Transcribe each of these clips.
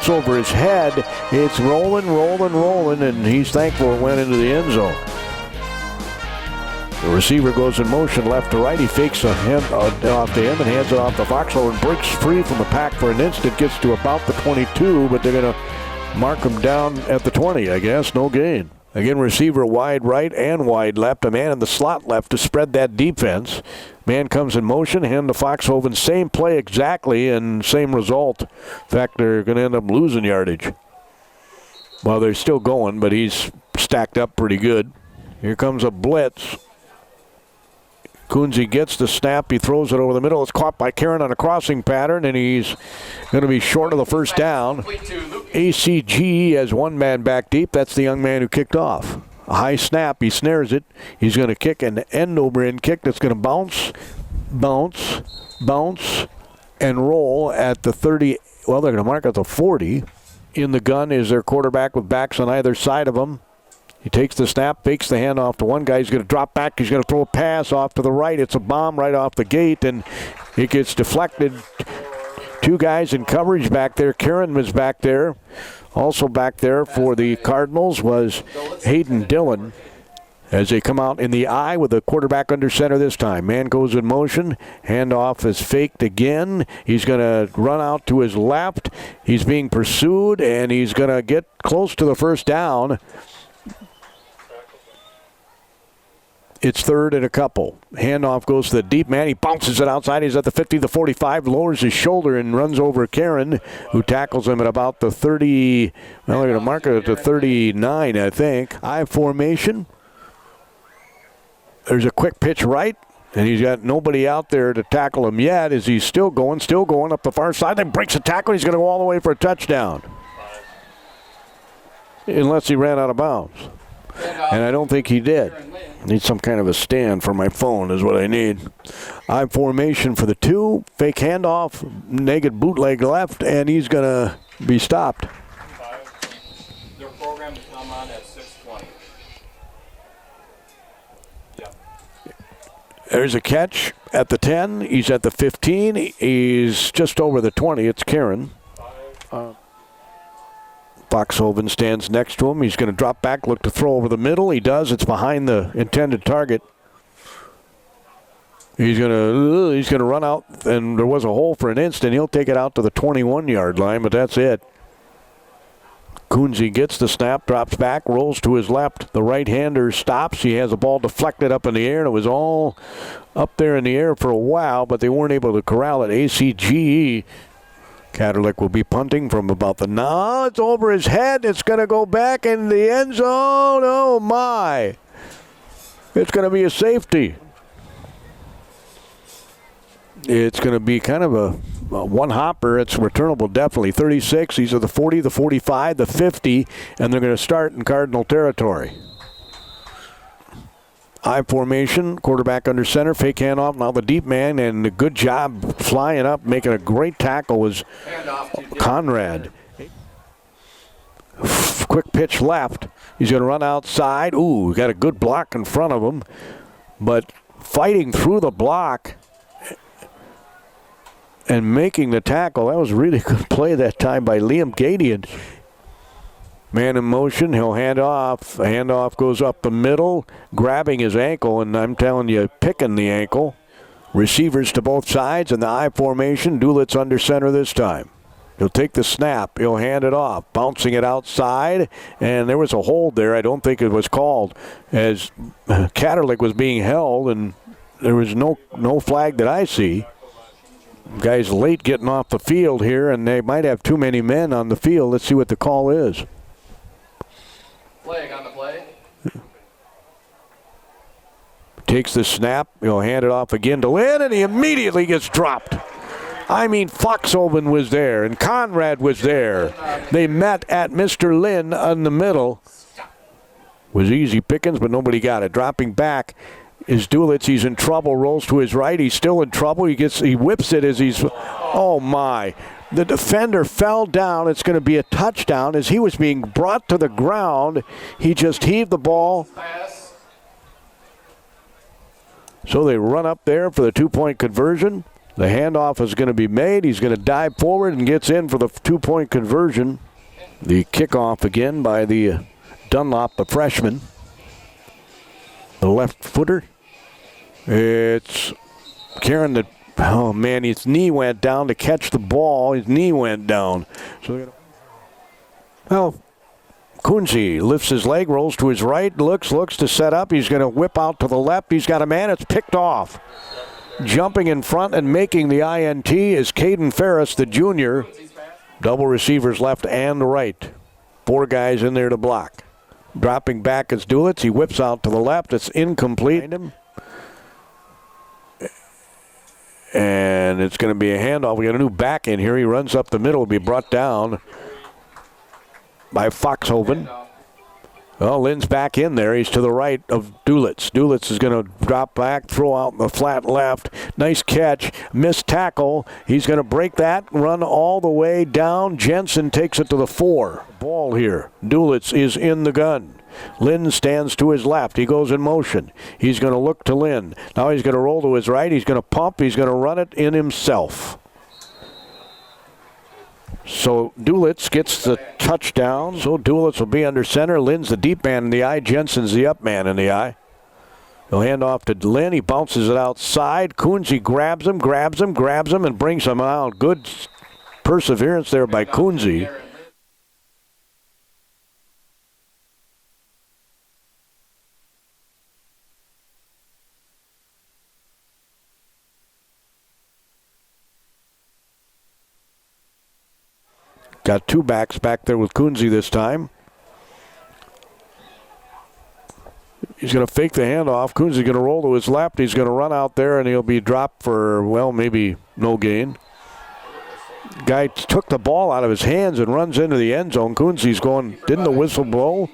bounce over his head. It's rolling, and he's thankful it went into the end zone. The receiver goes in motion left to right. He fakes a hand off to him and hands it off to Foxhole and breaks free from the pack for an instant. Gets to about the 22, but they're going to mark him down at the 20, I guess. No gain. Again, receiver wide right and wide left. A man in the slot left to spread that defense. Man comes in motion, hand to Foxhoven. Same play exactly and same result. In fact, they're going to end up losing yardage. Well, they're still going, but he's stacked up pretty good. Here comes a blitz. Kunze gets the snap. He throws it over the middle. It's caught by Karen on a crossing pattern, and he's going to be short of the first down. ACG has one man back deep. That's the young man who kicked off. A high snap. He snares it. He's going to kick an end-over-end kick that's going to bounce, and roll at the 30. Well, they're going to mark at the 40. In the gun is their quarterback with backs on either side of him. He takes the snap, fakes the handoff to one guy. He's going to drop back. He's going to throw a pass off to the right. It's a bomb right off the gate, and it gets deflected. Two guys in coverage back there. Karen was back there. Also back there for the Cardinals was Hayden Dillon as they come out in the eye with the quarterback under center this time. Man goes in motion. Handoff is faked again. He's going to run out to his left. He's being pursued, and he's going to get close to the first down. It's third and a couple. Handoff goes to the deep man. He bounces it outside. He's at the 50, the 45, lowers his shoulder and runs over Karen, who tackles him at about the 30. Well, they're going to mark it at the 39, I think. I formation. There's a quick pitch right, and he's got nobody out there to tackle him yet as he's still going up the far side. Then breaks a tackle. He's going to go all the way for a touchdown. Unless he ran out of bounds. And I don't think he did. Need some kind of a stand for my phone is what I need. I formation for the two. Fake handoff. Naked bootleg left. And he's going to be stopped. Their program to come on at 6:20. Yeah. There's a catch at the 10. He's at the 15. He's just over the 20. It's Karen. Foxhoven stands next to him. He's going to drop back, look to throw over the middle. He does. It's behind the intended target. He's going to run out, and there was a hole for an instant. He'll take it out to the 21-yard line, but that's it. Kunze gets the snap, drops back, rolls to his left. The right-hander stops. He has the ball deflected up in the air, and it was all up there in the air for a while, but they weren't able to corral it. ACGE. Katerlik will be punting from about the now. It's over his head. It's going to go back in the end zone. Oh, my. It's going to be a safety. It's going to be kind of a one-hopper. It's returnable, definitely. 36. These are the 40, the 45, the 50, and they're going to start in Cardinal territory. I formation, quarterback under center, fake handoff, now the deep man, and a good job flying up, making a great tackle was Conrad. Quick pitch left. He's going to run outside. Ooh, got a good block in front of him, but fighting through the block and making the tackle. That was a really good play that time by Liam Gadian. Man in motion, he'll hand off. Handoff goes up the middle, grabbing his ankle, and I'm telling you, picking the ankle. Receivers to both sides in the I formation. Dulitz under center this time. He'll take the snap. He'll hand it off, bouncing it outside, and there was a hold there. I don't think it was called as Katerlik was being held, and there was no flag that I see. Guys late getting off the field here, and they might have too many men on the field. Let's see what the call is. Flag on the play. Takes the snap. He'll hand it off again to Lynn, and he immediately gets dropped. I mean, Foxhoven was there, and Conrad was there. They met at Mr. Lynn in the middle. Was easy pickings, but nobody got it. Dropping back is Dulitz. He's in trouble. Rolls to his right. He's still in trouble. He whips it as he's. Oh my! The defender fell down. It's going to be a touchdown as he was being brought to the ground. He just heaved the ball. So they run up there for the 2-point conversion. The handoff is going to be made. He's going to dive forward and gets in for the 2-point conversion. The kickoff again by the Dunlop, the freshman. The left footer. It's Karen that, oh man, his knee went down to catch the ball. His knee went down. So, well, Kunze lifts his leg, rolls to his right, looks to set up. He's going to whip out to the left. He's got a man. It's picked off. Jumping in front and making the INT is Caden Ferris, the junior. Double receivers left and right. 4 guys in there to block. Dropping back is Dulitz. He whips out to the left. It's incomplete. And it's going to be a handoff. We got a new back in here. He runs up the middle. Will be brought down by Foxhoven. Well, Lynn's back in there. He's to the right of Dulitz. Dulitz is going to drop back, throw out in the flat left. Nice catch. Missed tackle. He's going to break that, run all the way down. Jensen takes it to the 4. Ball here. Dulitz is in the gun. Lynn stands to his left. He goes in motion. He's going to look to Lynn. Now he's going to roll to his right. He's going to pump. He's going to run it in himself. So Dulitz gets the touchdown. So Dulitz will be under center. Lynn's the deep man in the eye. Jensen's the up man in the eye. He'll hand off to Lynn. He bounces it outside. Kunze grabs him, and brings him out. Good perseverance there by Kunze. Got 2 backs back there with Kunze this time. He's going to fake the handoff. Kunze's going to roll to his left. He's going to run out there, and he'll be dropped for, well, maybe no gain. Guy took the ball out of his hands and runs into the end zone. Kunze's going, didn't the whistle blow?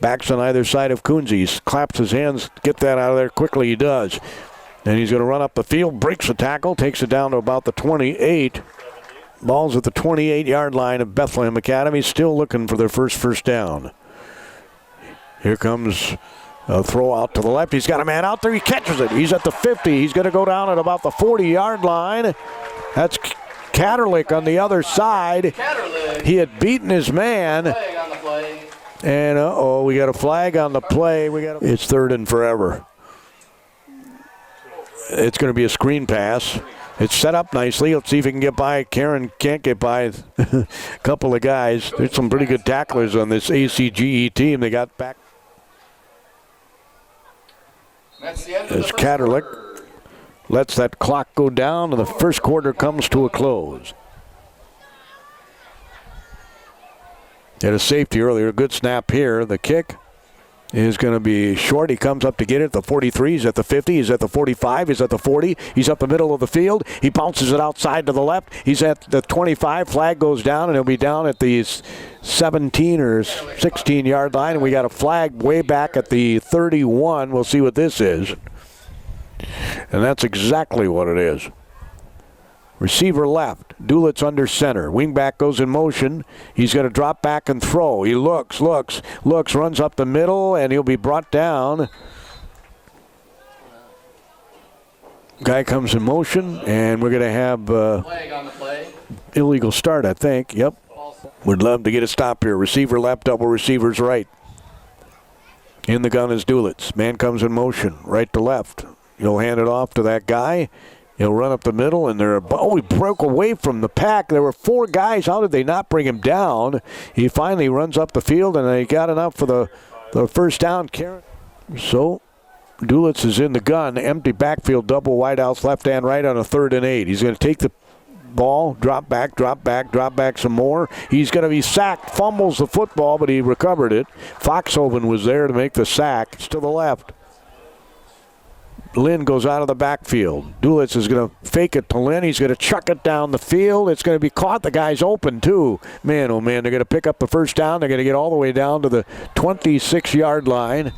Backs on either side of Kunze. He claps his hands, get that out of there quickly. He does. And he's going to run up the field, breaks the tackle, takes it down to about the 28. Ball's at the 28-yard line of Bethlehem Academy, still looking for their first down. Here comes a throw out to the left. He's got a man out there. He catches it. He's at the 50. He's going to go down at about the 40-yard line. That's Catterlick on the other side. He had beaten his man. And, we got a flag on the play. It's 3rd and forever. It's going to be a screen pass. It's set up nicely. Let's see if he can get by. Karen can't get by a couple of guys. There's some pretty good tacklers on this ACGE team. They got back. As Catterlick lets that clock go down, and the first quarter comes to a close. Had a safety earlier. Good snap here. The kick is going to be short. He comes up to get it at the 43. He's at the 50. He's at the 45. He's at the 40. He's up the middle of the field. He bounces it outside to the left. He's at the 25. Flag goes down, and he'll be down at the 17 or 16-yard line. And we got a flag way back at the 31. We'll see what this is. And that's exactly what it is. Receiver left. Dulitz under center. Wingback goes in motion. He's going to drop back and throw. He looks, runs up the middle, and he'll be brought down. Guy comes in motion, and we're going to have Flag on the play. Illegal start, I think. Yep. Would love to get a stop here. Receiver left, double receivers right. In the gun is Dulitz. Man comes in motion, right to left. He'll hand it off to that guy. He'll run up the middle, and he broke away from the pack. There were 4 guys. How did they not bring him down? He finally runs up the field, and they got enough for the first down. So Dulitz is in the gun. Empty backfield, double wideouts, left and right on a 3rd and 8. He's going to take the ball, drop back some more. He's going to be sacked, fumbles the football, but he recovered it. Foxhoven was there to make the sack. It's to the left. Lynn goes out of the backfield. Dulitz is going to fake it to Lynn. He's going to chuck it down the field. It's going to be caught. The guy's open, too. Man, oh, man, they're going to pick up the first down. They're going to get all the way down to the 26-yard line.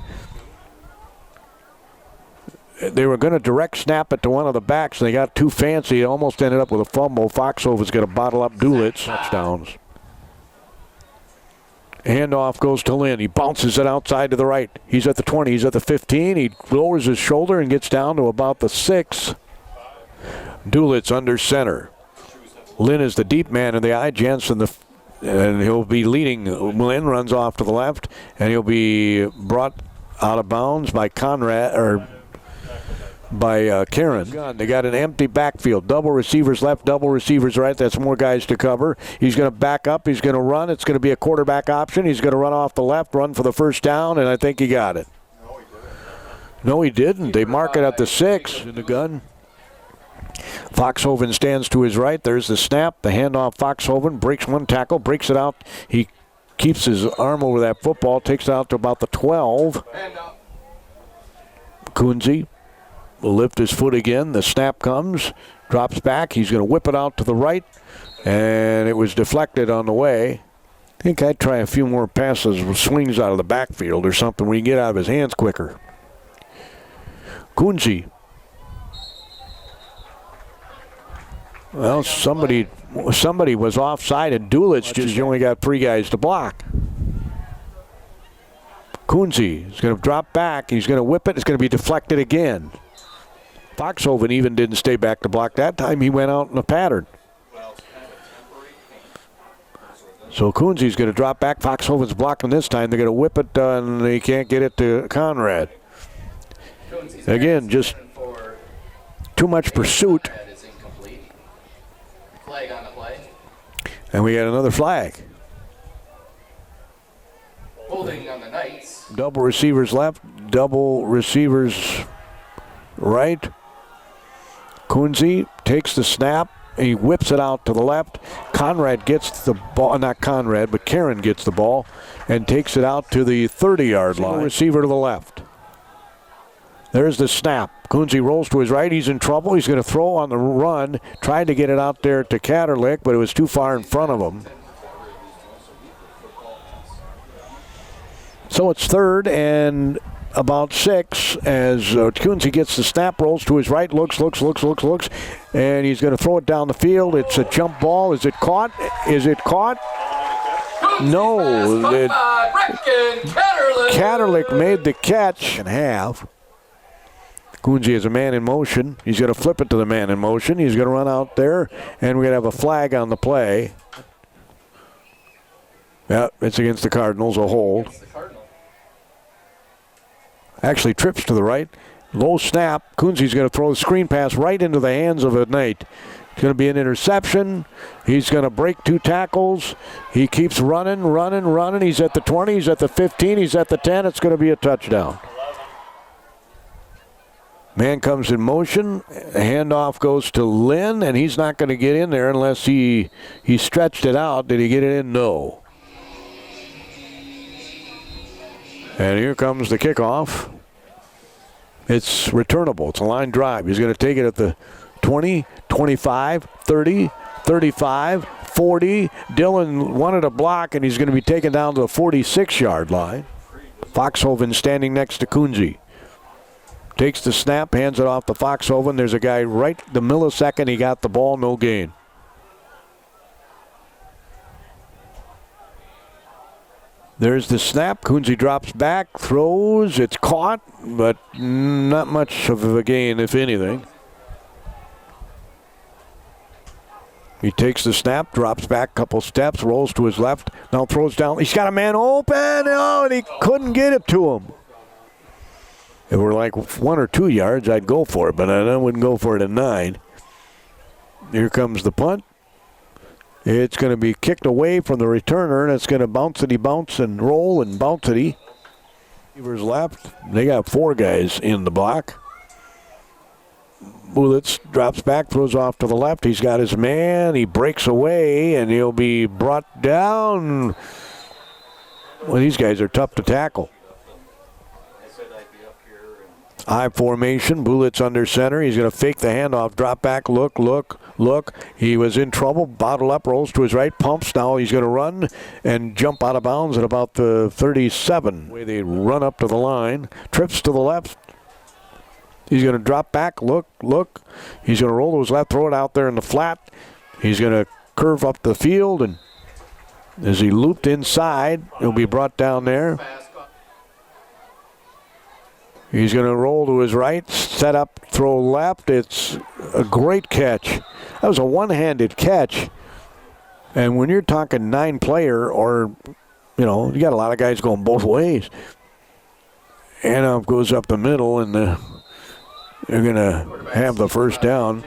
They were going to direct snap it to one of the backs, and they got too fancy. It almost ended up with a fumble. Foxhoven's going to bottle up Dulitz. Touchdowns. Handoff goes to Lynn. He bounces it outside to the right. He's at the 20. He's at the 15. He lowers his shoulder and gets down to about the 6. Dulitz under center. Lynn is the deep man in the eye. Jensen and he'll be leading. Lynn runs off to the left, and he'll be brought out of bounds by Conrad or by Karen. They got an empty backfield. Double receivers left, double receivers right. That's more guys to cover. He's going to back up. He's going to run. It's going to be a quarterback option. He's going to run off the left, run for the first down, and I think he got it. No, he didn't. They mark it at the 6 in the gun. Foxhoven stands to his right. There's the snap. The handoff. Foxhoven breaks one tackle, breaks it out. He keeps his arm over that football, takes it out to about the 12. Kunze will lift his foot again. The snap comes, drops back. He's going to whip it out to the right, and it was deflected on the way. I think I'd try a few more passes with swings out of the backfield or something where he can get out of his hands quicker. Kunze. Well, somebody was offside, and Dulitz just only got 3 guys to block. Kunze is going to drop back. He's going to whip it. It's going to be deflected again. Foxhoven even didn't stay back to block that time. He went out in a pattern. So Kunze's going to drop back. Foxhoven's blocking this time. They're going to whip it, and they can't get it to Conrad. Again, just too much pursuit. Flag on the play. And we got another flag. Holding on the Knights. Double receivers left, double receivers right. Kunze takes the snap. He whips it out to the left. Conrad gets the ball, not Conrad, but Karen gets the ball and takes it out to the 30-yard line. Receiver to the left. There's the snap. Kunze rolls to his right. He's in trouble. He's going to throw on the run. Tried to get it out there to Katerlich, but it was too far in front of him. So it's 3rd and about 6 as Kunze gets the snap, rolls to his right, looks, and he's going to throw it down the field. It's a jump ball. Is it caught? Is it caught? No. Katerlich made the catch and half. Kunze is a man in motion. He's going to flip it to the man in motion. He's going to run out there, and we're going to have a flag on the play. Yeah, it's against the Cardinals, a hold. Actually trips to the right. Low snap. Kunze's going to throw the screen pass right into the hands of a Knight. It's going to be an interception. He's going to break 2 tackles. He keeps running. He's at the 20. He's at the 15. He's at the 10. It's going to be a touchdown. Man comes in motion. Handoff goes to Lynn, and he's not going to get in there unless he stretched it out. Did he get it in? No. And here comes the kickoff. It's returnable. It's a line drive. He's going to take it at the 20, 25, 30, 35, 40. Dillon wanted a block, and he's going to be taken down to the 46-yard line. Foxhoven standing next to Kunze. Takes the snap, hands it off to Foxhoven. There's a guy right the millisecond he got the ball, no gain. There's the snap. Kunze drops back, throws. It's caught, but not much of a gain, if anything. He takes the snap, drops back a couple steps, rolls to his left, now throws down. He's got a man open, and he couldn't get it to him. If it were like 1 or 2 yards, I'd go for it, but I wouldn't go for it at 9. Here comes the punt. It's going to be kicked away from the returner, and it's going to bounce and roll and bounce-ity. Receivers left. They got 4 guys in the block. Bulitz drops back, throws off to the left. He's got his man. He breaks away, and he'll be brought down. Well, these guys are tough to tackle. High formation, Bulitz under center. He's going to fake the handoff, drop back, look. He was in trouble, bottle up, rolls to his right, pumps. Now he's going to run and jump out of bounds at about the 37. The way they run up to the line, trips to the left. He's going to drop back, look. He's going to roll to his left, throw it out there in the flat. He's going to curve up the field, and as he looped inside, he'll be brought down there. He's going to roll to his right, set up, throw left. It's a great catch. That was a one-handed catch. And when you're talking 9-player, or, you know, you got a lot of guys going both ways. Handoff goes up the middle, and they're going to have the first down.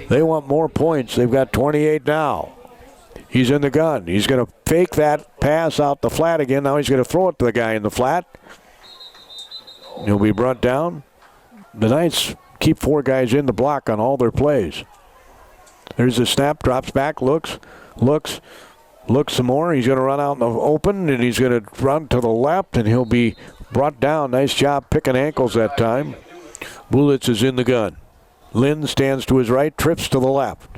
They want more points. They've got 28 now. He's in the gun. He's going to fake that pass out the flat again. Now he's going to throw it to the guy in the flat. He'll be brought down. The Knights keep 4 guys in the block on all their plays. There's the snap, drops back, looks some more. He's going to run out in the open, and he's going to run to the left, and he'll be brought down. Nice job picking ankles that time. Bulitz is in the gun. Lynn stands to his right, trips to the left.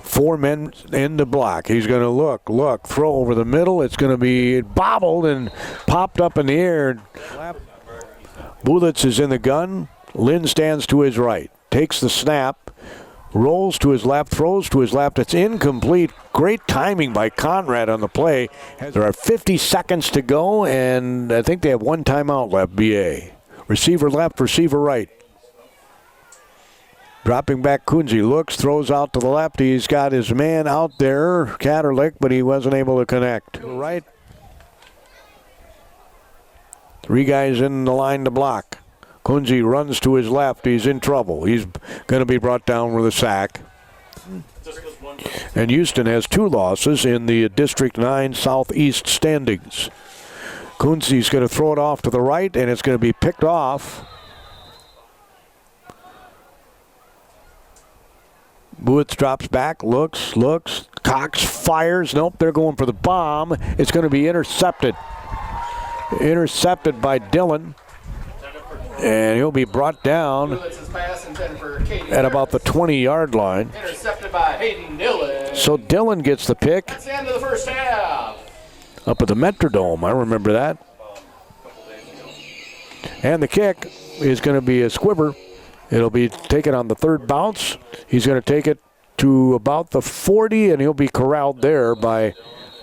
4 men in the block. He's going to look, throw over the middle. It's going to be bobbled and popped up in the air. Bulitz is in the gun. Lynn stands to his right, takes the snap, rolls to his left, throws to his left. It's incomplete. Great timing by Conrad on the play. There are 50 seconds to go, and I think they have 1 timeout left, BA. Receiver left, receiver right. Dropping back, Kunze looks, throws out to the left. He's got his man out there, Katerlich, but he wasn't able to connect. To the right. 3 guys in the line to block. Kunze runs to his left. He's in trouble. He's going to be brought down with a sack. And Houston has 2 losses in the District 9 Southeast standings. Kunze's going to throw it off to the right, and it's going to be picked off. Bulitz drops back, looks. Cox fires. Nope, they're going for the bomb. It's going to be intercepted. Intercepted by Dillon. And he'll be brought down at about the 20-yard line. Intercepted by Hayden Dillon. So Dillon gets the pick. That's the end of the first half. Up at the Metrodome, I remember that. And the kick is going to be a squibber. It'll be taken on the 3rd bounce. He's going to take it to about the 40, and he'll be corralled there by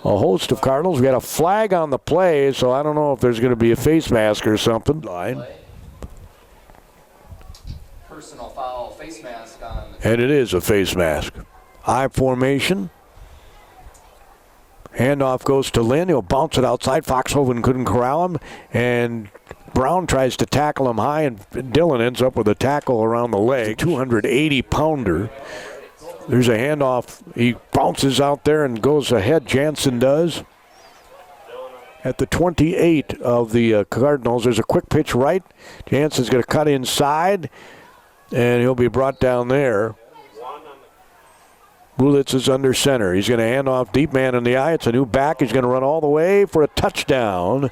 a host of Cardinals. We got a flag on the play, so I don't know if there's going to be a face mask or something. Personal foul, face mask on. And it is a face mask. I formation. Handoff goes to Lynn. He'll bounce it outside. Foxhoven couldn't corral him. And Brown tries to tackle him high, and Dillon ends up with a tackle around the leg. 280-pounder. There's a handoff. He bounces out there and goes ahead. Jansen does. At the 28 of the Cardinals, there's a quick pitch right. Jansen's going to cut inside, and he'll be brought down there. Bulitz is under center. He's going to hand off deep man in the eye. It's a new back. He's going to run all the way for a touchdown.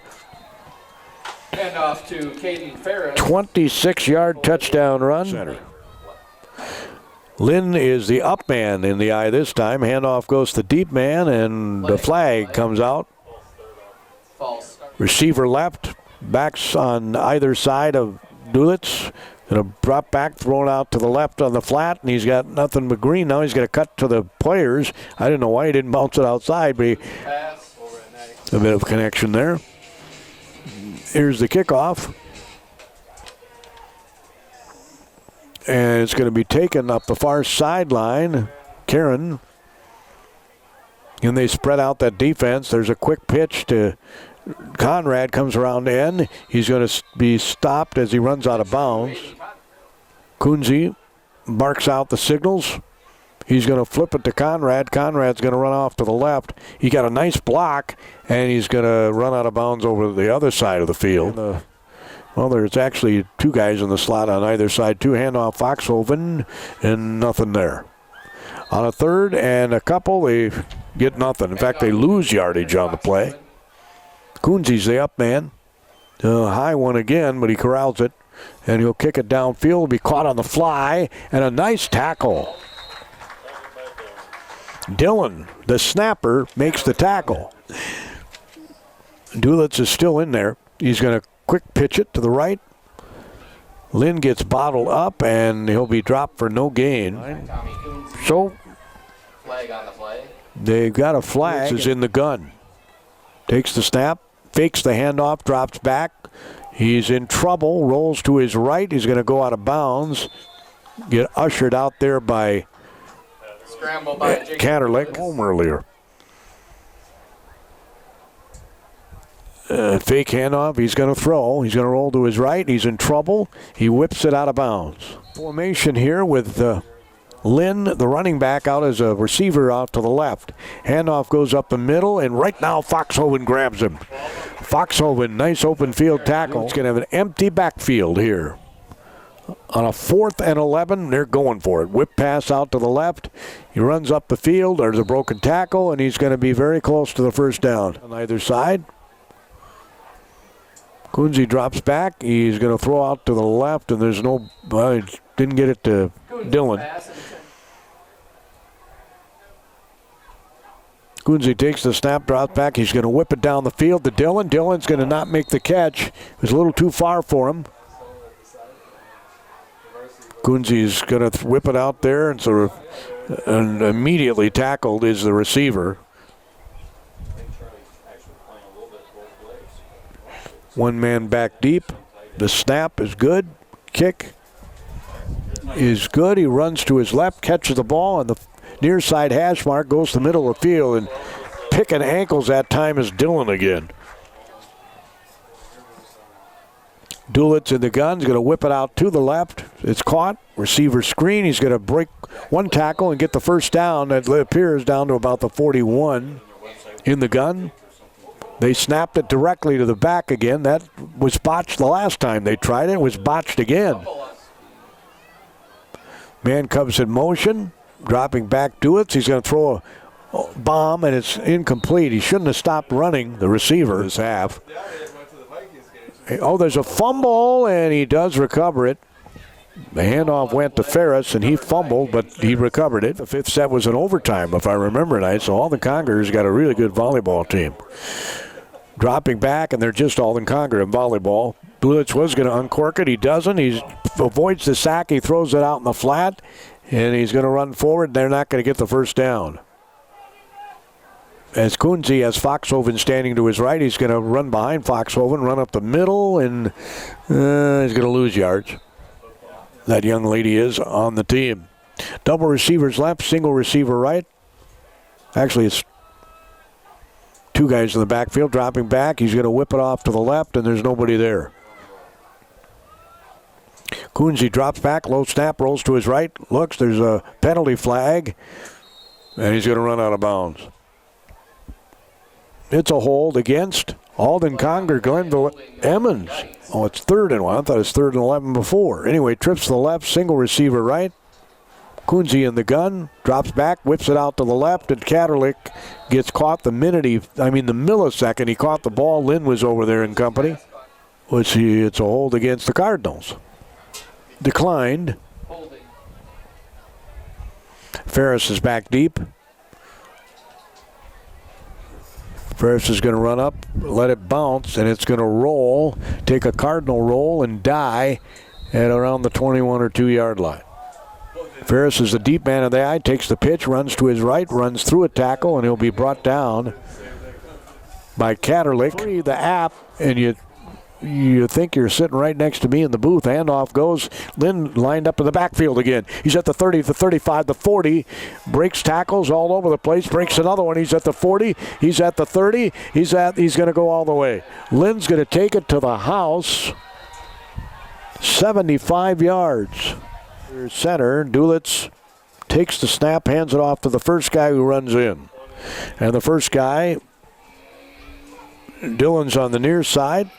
Hand off to Caden Ferris. 26-yard touchdown run. Center. Lynn is the up man in the eye this time. Handoff goes to deep man, and the flag comes out. False. Receiver left. Backs on either side of Dulitz. Going to drop back, thrown out to the left on the flat, and he's got nothing but green. Now he's going to cut to the players. I didn't know why he didn't bounce it outside, but a bit of connection there. Here's the kickoff. And it's going to be taken up the far sideline. Karen. And they spread out that defense. There's a quick pitch to Conrad, comes around the end. He's going to be stopped as he runs out of bounds. Kunze barks out the signals. He's going to flip it to Conrad. Conrad's going to run off to the left. He got a nice block, and he's going to run out of bounds over the other side of the field. Well, there's actually 2 guys in the slot on either side. 2 handoff Foxhoven, and nothing there. On a 3rd and a couple, they get nothing. In fact, they lose yardage on the play. Kunze's the up man. High one again, but he corrals it. And he'll kick it downfield. He'll be caught on the fly. And a nice tackle. Dillon, the snapper, makes the tackle. Dulitz is still in there. He's going to quick pitch it to the right. Lynn gets bottled up, and he'll be dropped for no gain. So Flag on the play. They've got a flag. Is in the gun. Takes the snap, fakes the handoff, drops back. He's in trouble, rolls to his right. He's going to go out of bounds. Get ushered out there by Catterlick home earlier. Fake handoff. He's going to throw. He's going to roll to his right. He's in trouble. He whips it out of bounds. Formation here with Lynn, the running back, out as a receiver out to the left. Handoff goes up the middle, and right now Foxhoven grabs him. Foxhoven, nice open field tackle. It's going to have an empty backfield here. On a 4th and 11, they're going for it. Whip pass out to the left. He runs up the field. There's a broken tackle, and he's going to be very close to the first down on either side. Kunze drops back. He's going to throw out to the left, and there's no, he didn't get it to Dillon. Kunze takes the snap, drops back. He's going to whip it down the field to Dillon. Dillon's going to not make the catch. It was a little too far for him. Kunze's going to whip it out there, and immediately tackled is the receiver. One man back deep. The snap is good. Kick is good. He runs to his left, catches the ball, and the near side hash mark goes to the middle of the field, and picking ankles that time is Dillon again. Dulitz in the gun. He's going to whip it out to the left. It's caught. Receiver screen. He's going to break one tackle and get the first down. That appears down to about the 41 in the gun. They snapped it directly to the back again. That was botched the last time they tried it. It was botched again. Man Cubs in motion. Dropping back to it. He's going to throw a bomb, and it's incomplete. He shouldn't have stopped running, the receiver, this half. Oh, there's a fumble, and he does recover it. The handoff went to Ferris, and he fumbled, but he recovered it. The 5th set was an overtime, if I remember right. So Alden Conger's got a really good volleyball team. Dropping back, and they're just Alden Conger in volleyball. Dulitz was going to uncork it. He doesn't. He avoids the sack. He throws it out in the flat, and he's going to run forward. They're not going to get the first down. As Kunze has Foxhoven standing to his right, he's going to run behind Foxhoven, run up the middle, and he's going to lose yards. That young lady is on the team. Double receivers left, single receiver right. Actually, it's two guys in the backfield dropping back. He's going to whip it off to the left, and there's nobody there. Kunze drops back, low snap, rolls to his right, looks, there's a penalty flag, and he's going to run out of bounds. It's a hold against Alden Conger, Glenville Emmons. Oh, it's 3rd and 1. I thought it was 3rd and 11 before. Anyway, trips to the left, single receiver right. Kunze in the gun, drops back, whips it out to the left, and Catterlick gets caught the millisecond he caught the ball. Lynn was over there in company. It's a hold against the Cardinals. Declined. Ferris is back deep. Ferris is going to run up, let it bounce, and it's going to roll, take a Cardinal roll, and die at around the 21 or 2 yard line. Ferris is the deep man of the eye, takes the pitch, runs to his right, runs through a tackle, and he'll be brought down by Catterlick. The app, and you think you're sitting right next to me in the booth. Handoff goes. Lynn lined up in the backfield again. He's at the 30, the 35, the 40. Breaks tackles all over the place. Breaks another one. He's at the 40. He's at the 30. He's going to go all the way. Lynn's going to take it to the house. 75 yards. Center. Dulitz takes the snap, hands it off to the first guy who runs in. And the first guy, Dillon's on the near side.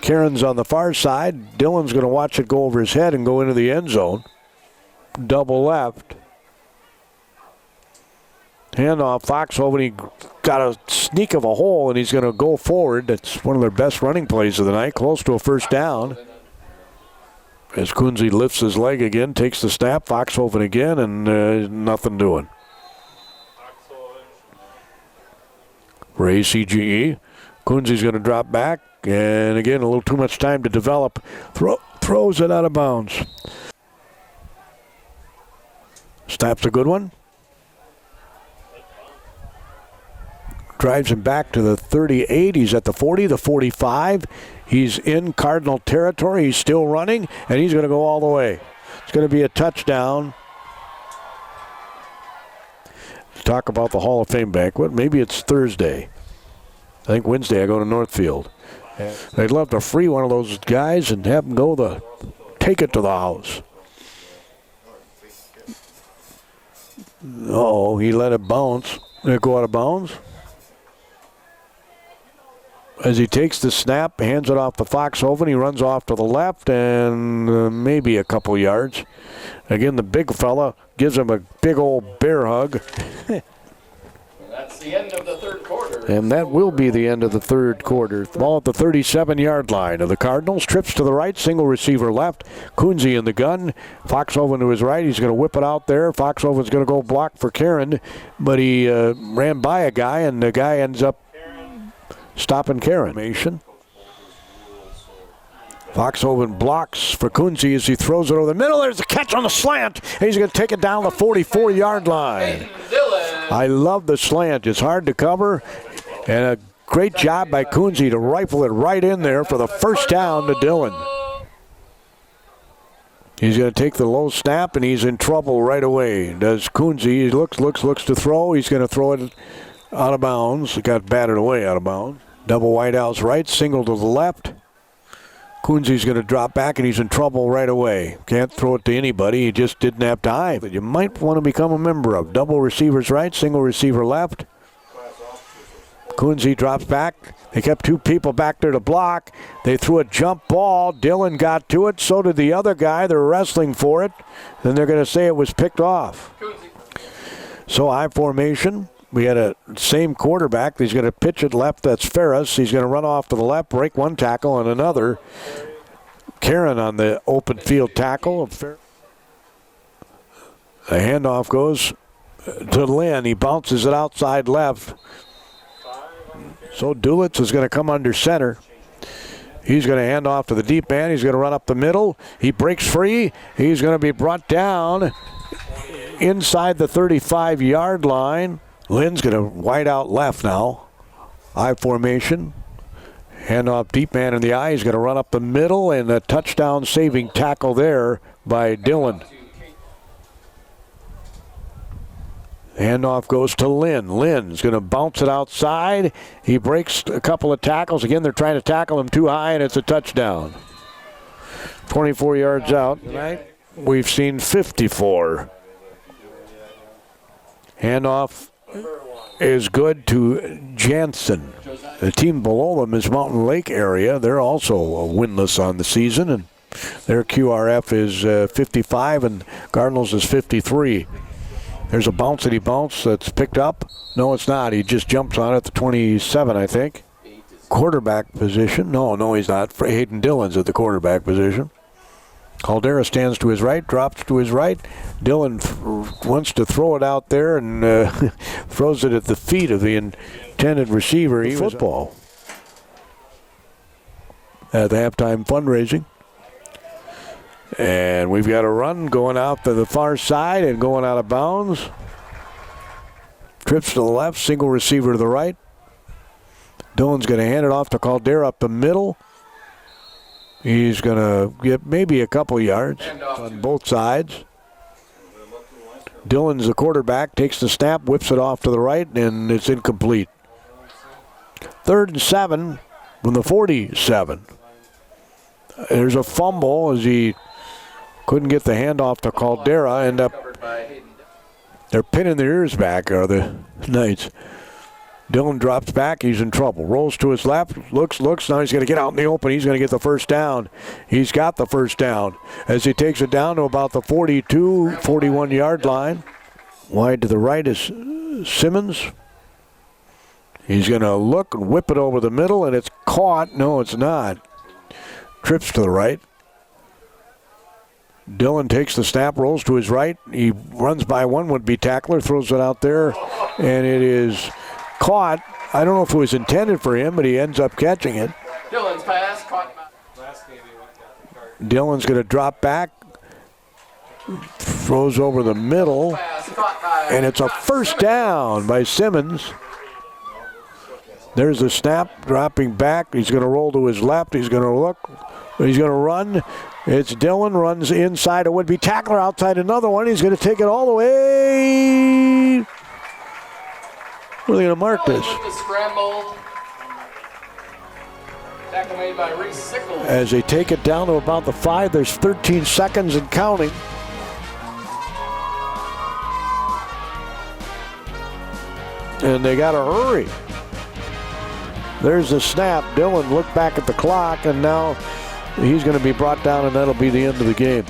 Karen's on the far side. Dillon's going to watch it go over his head and go into the end zone. Double left. Handoff, Foxhoven. He got a sneak of a hole, and he's going to go forward. That's one of their best running plays of the night, close to a first down. As Kunze lifts his leg again, takes the snap. Foxhoven again, and nothing doing. For ACGE, Kunze's going to drop back. And again, a little too much time to develop. Throws it out of bounds. Snap's a good one. drives him back to the 38. He's at the 40, the 45. He's in Cardinal territory. He's still running, and he's going to go all the way. It's going to be a touchdown. Talk about the Hall of Fame banquet. Maybe it's Thursday. I think Wednesday I go to Northfield. They'd love to free one of those guys and have them take it to the house. Oh, he let it bounce. Did it go out of bounds? As he takes the snap, hands it off to Foxhoven, he runs off to the left and maybe a couple yards. Again, the big fella gives him a big old bear hug. That's the end of the third quarter. And that will be the end of the third quarter. Ball at the 37-yard line of the Cardinals. Trips to the right, single receiver left. Kunze in the gun. Foxhoven to his right. He's going to whip it out there. Foxhoven's going to go block for Karen, but he ran by a guy, and the guy ends up stopping Karen. Foxhoven blocks for Kunze as he throws it over the middle. There's a catch on the slant. He's going to take it down the 44-yard line. I love the slant. It's hard to cover, and a great job by Kunze to rifle it right in there for the first down to Dillon. He's going to take the low snap, and he's in trouble right away. Does Kunze. He looks to throw. He's going to throw it out of bounds. It got batted away out of bounds. Double wide outs right, single to the left. Kunze's going to drop back, and he's in trouble right away. Can't throw it to anybody. He just didn't have time. But you might want to become a member of. Double receivers right, single receiver left. Kunze drops back. They kept two people back there to block. They threw a jump ball. Dillon got to it. So did the other guy. They're wrestling for it. Then they're going to say it was picked off. So I formation. We had a same quarterback. He's going to pitch it left. That's Ferris. He's going to run off to the left, break one tackle, and another. Karen on the open field tackle. The handoff goes to Lynn. He bounces it outside left. So Dulitz is going to come under center. He's going to hand off to the deep man. He's going to run up the middle. He breaks free. He's going to be brought down inside the 35-yard line. Lynn's going to wide out left now. I formation. Hand off deep man in the eye. He's going to run up the middle, and a touchdown saving tackle there by Dillon. Handoff goes to Lynn. Lynn's going to bounce it outside. He breaks a couple of tackles. Again, they're trying to tackle him too high, and it's a touchdown. 24 yards out. Tonight, we've seen 54. Handoff is good to Jansen. The team below them is Mountain Lake area. They're also winless on the season, and their QRF is 55 and Cardinals is 53. There's a bouncy bounce that's picked up. No, it's not. He just jumps on it at the 27, I think. Quarterback position. No, he's not. Hayden Dillon's at the quarterback position. Caldera stands to his right, drops to his right. Dillon wants to throw it out there and throws it at the feet of the intended receiver. He football at the halftime fundraising. And we've got a run going out to the far side and going out of bounds. Trips to the left, single receiver to the right. Dillon's going to hand it off to Caldera up the middle. He's going to get maybe a couple yards on both sides. Dillon's the quarterback, takes the snap, whips it off to the right, and it's incomplete. 3rd and 7 from the 47. There's a fumble as he couldn't get the handoff to Caldera. They're pinning their ears back, are the Knights. Dillon drops back. He's in trouble. Rolls to his left. Looks. Now he's going to get out in the open. He's going to get the first down. He's got the first down as he takes it down to about the 42, 41-yard line. Wide to the right is Simmons. He's going to look and whip it over the middle, and it's caught. No, it's not. Trips to the right. Dillon takes the snap, rolls to his right. He runs by one would-be tackler, throws it out there, and it is caught. I don't know if it was intended for him, but he ends up catching it. Dillon's pass caught. Dillon's going to drop back, throws over the middle, and it's a first down by Simmons. There's the snap, dropping back. He's going to roll to his left. He's going to look. He's going to run. It's Dillon, runs inside a would-be tackler, outside another one. He's going to take it all the way. Where are they going to mark this? With the scramble. Tackle made by Reese Sickles. As they take it down to about the 5, there's 13 seconds and counting. And they got to hurry. There's the snap. Dillon looked back at the clock, and now he's going to be brought down, and that'll be the end of the game.